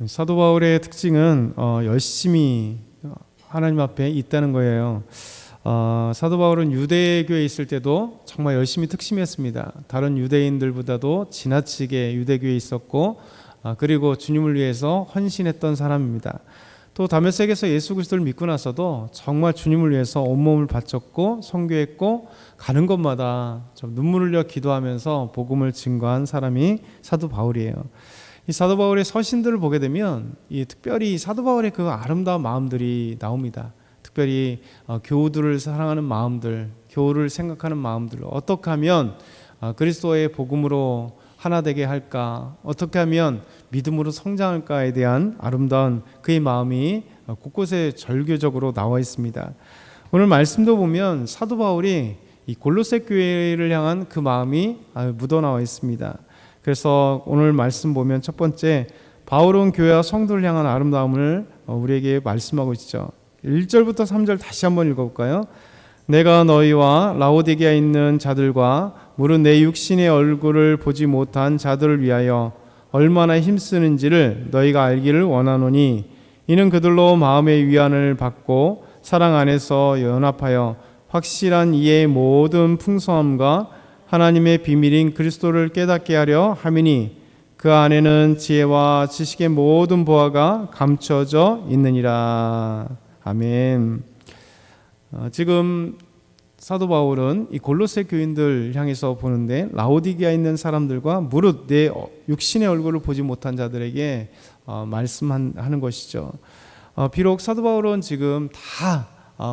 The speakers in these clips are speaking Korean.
사도 바울의 특징은 열심히 하나님 앞에 있다는 거예요. 사도 바울은 유대교에 있을 때도 정말 열심히 특심했습니다. 다른 유대인들보다도 지나치게 유대교에 있었고, 그리고 주님을 위해서 헌신했던 사람입니다. 또 다메섹에서 예수 그리스도를 믿고 나서도 정말 주님을 위해서 온몸을 바쳤고 선교했고, 가는 곳마다 좀 눈물을 흘려 기도하면서 복음을 증거한 사람이 사도 바울이에요. 이 사도 바울의 서신들을 보게 되면 특별히 사도 바울의 그 아름다운 마음들이 나옵니다. 특별히 교우들을 사랑하는 마음들, 교우를 생각하는 마음들, 어떻게 하면 그리스도의 복음으로 하나 되게 할까, 어떻게 하면 믿음으로 성장할까에 대한 아름다운 그의 마음이 곳곳에 절규적으로 나와 있습니다. 오늘 말씀도 보면 사도 바울이 이 골로새 교회를 향한 그 마음이 묻어나와 있습니다. 그래서 오늘 말씀 보면 첫 번째, 바울은 교회와 성도를 향한 아름다움을 우리에게 말씀하고 있죠. 1절부터 3절 다시 한번 읽어볼까요? 내가 너희와 라오디게아에 있는 자들과 무릇 내 육신의 얼굴을 보지 못한 자들을 위하여 얼마나 힘쓰는지를 너희가 알기를 원하노니, 이는 그들로 마음의 위안을 받고 사랑 안에서 연합하여 확실한 이의 모든 풍성함과 하나님의 비밀인 그리스도를 깨닫게 하려 함이니, 그 안에는 지혜와 지식의 모든 보화가 감춰져 있느니라. 아멘. 지금 사도 바울은 이 골로새 교인들 향해서 보는데, 라오디게아에 있는 사람들과 무릇 내 육신의 얼굴을 보지 못한 자들에게 말씀하는 것이죠. 비록 사도 바울은 지금 다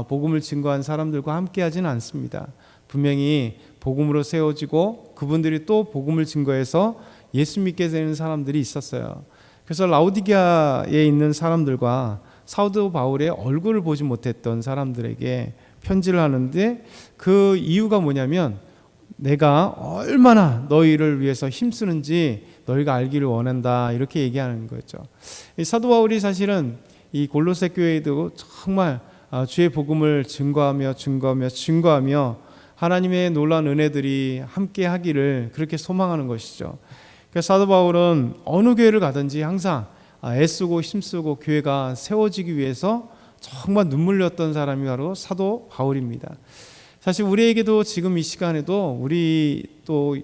복음을 증거한 사람들과 함께 하지는 않습니다. 분명히 복음으로 세워지고 그분들이 또 복음을 증거해서 예수 믿게 되는 사람들이 있었어요. 그래서 라오디게아에 있는 사람들과 사도 바울의 얼굴을 보지 못했던 사람들에게 편지를 하는데, 그 이유가 뭐냐면 내가 얼마나 너희를 위해서 힘쓰는지 너희가 알기를 원한다, 이렇게 얘기하는 거죠. 사도 바울이 사실은 이 골로새 교회에도 정말 주의 복음을 증거하며 하나님의 놀라운 은혜들이 함께 하기를 그렇게 소망하는 것이죠. 그래서 사도 바울은 어느 교회를 가든지 항상 애쓰고 힘쓰고 교회가 세워지기 위해서 정말 눈물 흘렸던 사람이 바로 사도 바울입니다. 사실 우리에게도 지금 이 시간에도 우리 또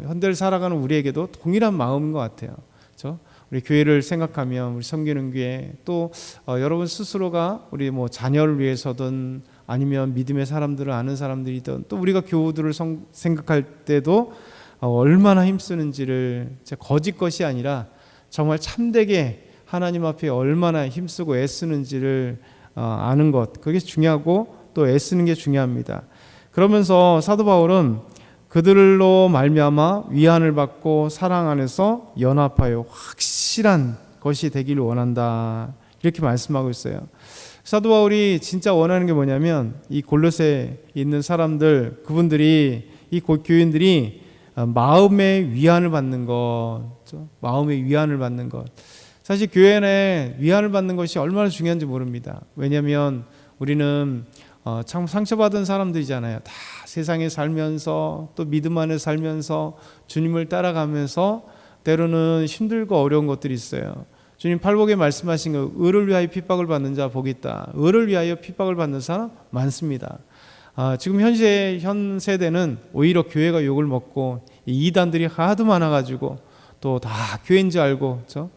현대를 살아가는 우리에게도 동일한 마음인 것 같아요. 그렇죠? 우리 교회를 생각하면, 우리 섬기는 교회, 또 여러분 스스로가 우리 뭐 자녀를 위해서든 아니면 믿음의 사람들을 아는 사람들이든 또 우리가 교우들을 생각할 때도 얼마나 힘쓰는지를, 거짓 것이 아니라 정말 참되게 하나님 앞에 얼마나 힘쓰고 애쓰는지를 아는 것, 그게 중요하고 또 애쓰는 게 중요합니다. 그러면서 사도 바울은 그들로 말미암아 위안을 받고 사랑 안에서 연합하여 확실한 것이 되기를 원한다, 이렇게 말씀하고 있어요. 사도 바울이 진짜 원하는 게 뭐냐면 이 골로새에 있는 사람들, 그분들이, 이 교인들이 마음의 위안을 받는 것, 마음의 위안을 받는 것. 사실 교회 안에 위안을 받는 것이 얼마나 중요한지 모릅니다. 왜냐하면 우리는 참 상처받은 사람들이잖아요. 다 세상에 살면서 또 믿음 안에 살면서 주님을 따라가면서 때로는 힘들고 어려운 것들이 있어요. 주님 팔복에 말씀하신 거, 의를 위하여 핍박을 받는 자 복이 있다. 의를 위하여 핍박을 받는 사람 많습니다. 지금 현 세대는 오히려 교회가 욕을 먹고 이단들이 하도 많아가지고 또 다 교회인 줄 알고, 그렇죠?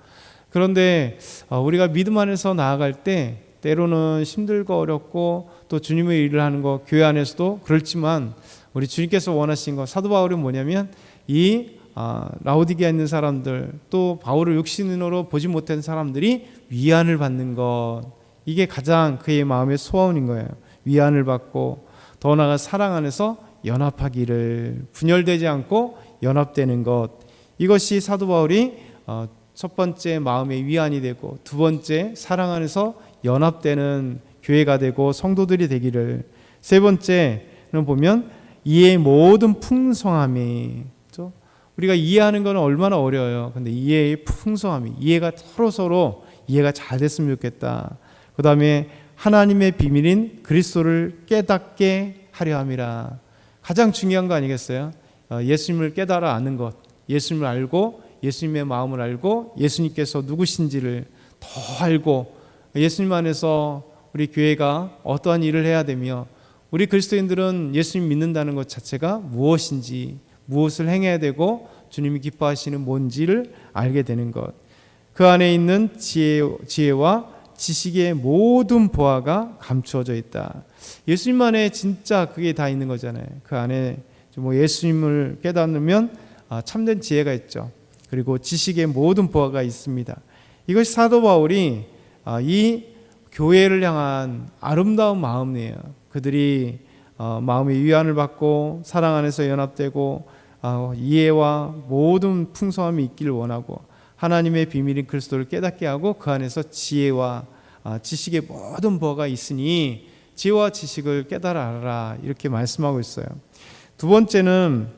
그런데 우리가 믿음 안에서 나아갈 때 때로는 힘들고 어렵고 또 주님의 일을 하는 거, 교회 안에서도 그렇지만 우리 주님께서 원하신 거, 사도 바울이 뭐냐면 이 라오디게아에 있는 사람들, 또 바울을 육신으로 보지 못한 사람들이 위안을 받는 것, 이게 가장 그의 마음의 소원인 거예요. 위안을 받고 더 나아가 사랑 안에서 연합하기를, 분열되지 않고 연합되는 것, 이것이 사도 바울이 첫 번째 마음의 위안이 되고, 두 번째 사랑 안에서 연합되는 교회가 되고 성도들이 되기를, 세 번째는 보면 이의 모든 풍성함이, 그렇죠? 우리가 이해하는 건 얼마나 어려워요. 근데 이해의 풍성함이, 이해가 서로 이해가 잘 됐으면 좋겠다. 그 다음에 하나님의 비밀인 그리스도를 깨닫게 하려 함이라. 가장 중요한 거 아니겠어요? 예수님을 깨달아 아는 것, 예수님을 알고 예수님의 마음을 알고 예수님께서 누구신지를 더 알고 예수님 안에서 우리 교회가 어떠한 일을 해야 되며 우리 그리스도인들은 예수님 믿는다는 것 자체가 무엇인지, 무엇을 행해야 되고 주님이 기뻐하시는 뭔지를 알게 되는 것. 그 안에 있는 지혜와 지식의 모든 보화가 감추어져 있다. 예수님 안에 진짜 그게 다 있는 거잖아요. 그 안에 예수님을 깨닫으면 참된 지혜가 있죠. 그리고 지식의 모든 보화가 있습니다. 이것이 사도 바울이 이 교회를 향한 아름다운 마음이에요. 그들이 마음의 위안을 받고 사랑 안에서 연합되고 이해와 모든 풍성함이 있기를 원하고 하나님의 비밀인 그리스도를 깨닫게 하고 그 안에서 지혜와 지식의 모든 보화가 있으니 지혜와 지식을 깨달아 알아라 이렇게 말씀하고 있어요. 두 번째는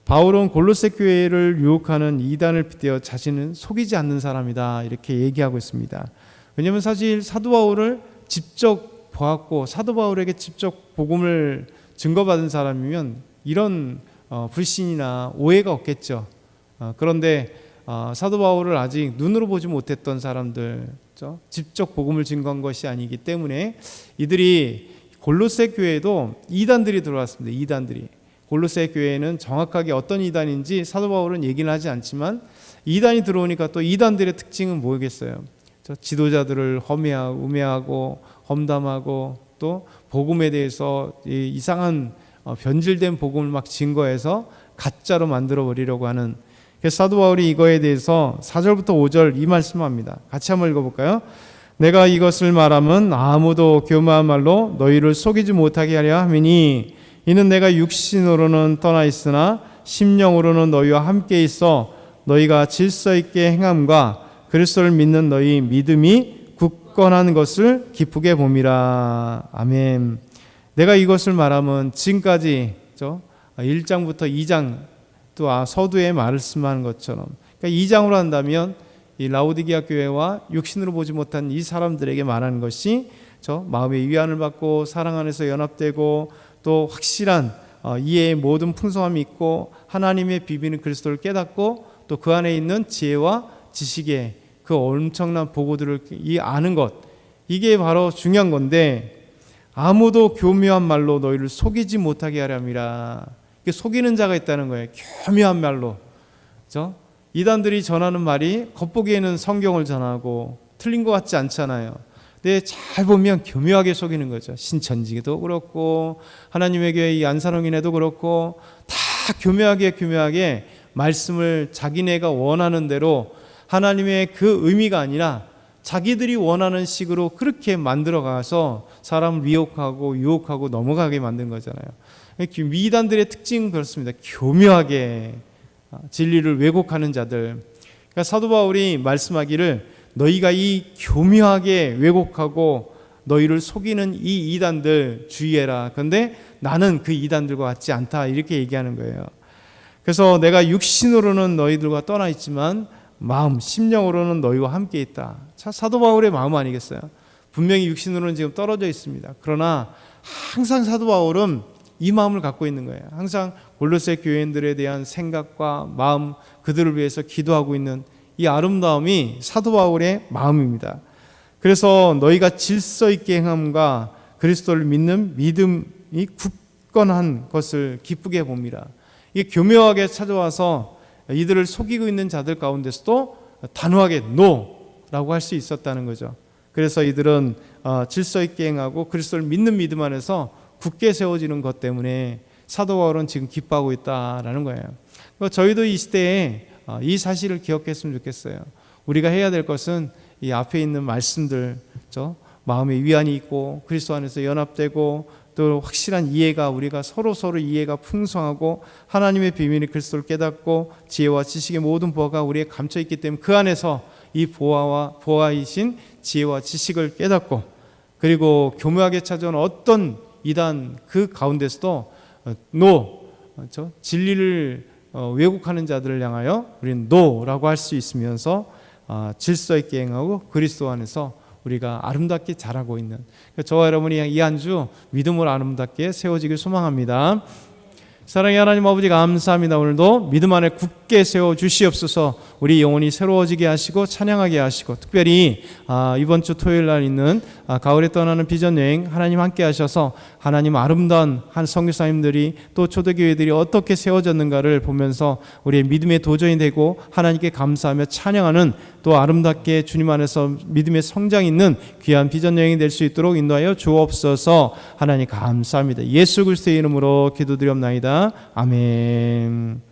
바울은 골로새 교회를 유혹하는 이단을 빗대어 자신은 속이지 않는 사람이다 이렇게 얘기하고 있습니다. 왜냐하면 사실 사도 바울을 직접 보았고 사도 바울에게 직접 복음을 증거받은 사람이면 이런 불신이나 오해가 없겠죠. 그런데 사도 바울을 아직 눈으로 보지 못했던 사람들, 직접 복음을 증거한 것이 아니기 때문에 이들이 골로새 교회에도 이단들이 들어왔습니다. 이단들이. 골로새 교회에는 정확하게 어떤 이단인지 사도 바울은 얘기는 하지 않지만 이단이 들어오니까 또 이단들의 특징은 뭐겠어요? 지도자들을 음해하고 험담하고 또 복음에 대해서 이상한 변질된 복음을 막 증거해서 가짜로 만들어 버리려고 하는. 그래서 사도 바울이 이거에 대해서 4절부터 5절 이 말씀합니다. 같이 한번 읽어볼까요? 내가 이것을 말하면 아무도 교묘한 말로 너희를 속이지 못하게 하려 함이니 이는 내가 육신으로는 떠나 있으나 심령으로는 너희와 함께 있어 너희가 질서 있게 행함과 그리스도를 믿는 너희 믿음이 굳건한 것을 기쁘게 봄이라. 아멘. 내가 이것을 말하면 지금까지 1장부터 2장 또 서두에 말씀하는 것처럼, 그러니까 2장으로 한다면 이 라오디게아 교회와 육신으로 보지 못한 이 사람들에게 말하는 것이 마음의 위안을 받고 사랑 안에서 연합되고 또 확실한 이해의 모든 풍성함이 있고 하나님의 비비는 그리스도를 깨닫고 또 그 안에 있는 지혜와 지식의 그 엄청난 보고들을 아는 것, 이게 바로 중요한 건데 아무도 교묘한 말로 너희를 속이지 못하게 하렴이라. 속이는 자가 있다는 거예요. 교묘한 말로. 그렇죠? 이단들이 전하는 말이 겉보기에는 성경을 전하고 틀린 것 같지 않잖아요. 근데 잘 보면 교묘하게 속이는 거죠. 신천지도 그렇고 하나님의 교회 이 안산홍인회도 그렇고 다 교묘하게 말씀을 자기네가 원하는 대로 하나님의 그 의미가 아니라 자기들이 원하는 식으로 그렇게 만들어가서 사람을 미혹하고 유혹하고 넘어가게 만든 거잖아요. 미단들의 특징은 그렇습니다. 교묘하게 진리를 왜곡하는 자들. 그러니까 사도 바울이 말씀하기를 너희가 이 교묘하게 왜곡하고 너희를 속이는 이 이단들 주의해라. 그런데 나는 그 이단들과 같지 않다 이렇게 얘기하는 거예요. 그래서 내가 육신으로는 너희들과 떠나 있지만 마음, 심령으로는 너희와 함께 있다. 사도 바울의 마음 아니겠어요? 분명히 육신으로는 지금 떨어져 있습니다. 그러나 항상 사도 바울은 이 마음을 갖고 있는 거예요. 항상 골로새 교인들에 대한 생각과 마음, 그들을 위해서 기도하고 있는 이 아름다움이 사도 바울의 마음입니다. 그래서 너희가 질서 있게 행함과 그리스도를 믿는 믿음이 굳건한 것을 기쁘게 봅니다. 이게 교묘하게 찾아와서 이들을 속이고 있는 자들 가운데서도 단호하게 노라고 할 수 있었다는 거죠. 그래서 이들은 질서 있게 행하고 그리스도를 믿는 믿음 안에서 굳게 세워지는 것 때문에 사도 바울은 지금 기뻐하고 있다라는 거예요. 저희도 이 시대에 이 사실을 기억했으면 좋겠어요. 우리가 해야 될 것은 이 앞에 있는 말씀들, 마음의 위안이 있고 그리스도 안에서 연합되고 또 확실한 이해가 우리가 서로 이해가 풍성하고 하나님의 비밀이 그리스도를 깨닫고 지혜와 지식의 모든 보화가 우리에 감춰 있기 때문에 그 안에서 이 보화이신 지혜와 지식을 깨닫고 그리고 교묘하게 찾아온 어떤 이단 그 가운데서도 진리를 왜곡하는 자들을 향하여 우리는 노라고 할 수 있으면서 질서 있게 행하고 그리스도 안에서 우리가 아름답게 자라고 있는 저와 여러분이 이 한 주 믿음으로 아름답게 세워지길 소망합니다. 사랑의 하나님 아버지 감사합니다. 오늘도 믿음 안에 굳게 함께 세워 주시옵소서. 우리 영혼이 새로워지게 하시고 찬양하게 하시고, 특별히 이번 주 토요일 날 있는 가을에 떠나는 비전 여행, 하나님 함께 하셔서 하나님 아름다운 한 선교사님들이 또 초대교회들이 어떻게 세워졌는가를 보면서 우리의 믿음의 도전이 되고 하나님께 감사하며 찬양하는, 또 아름답게 주님 안에서 믿음의 성장이 있는 귀한 비전 여행이 될 수 있도록 인도하여 주옵소서. 하나님 감사합니다. 예수 그리스도의 이름으로 기도드리옵나이다. 아멘.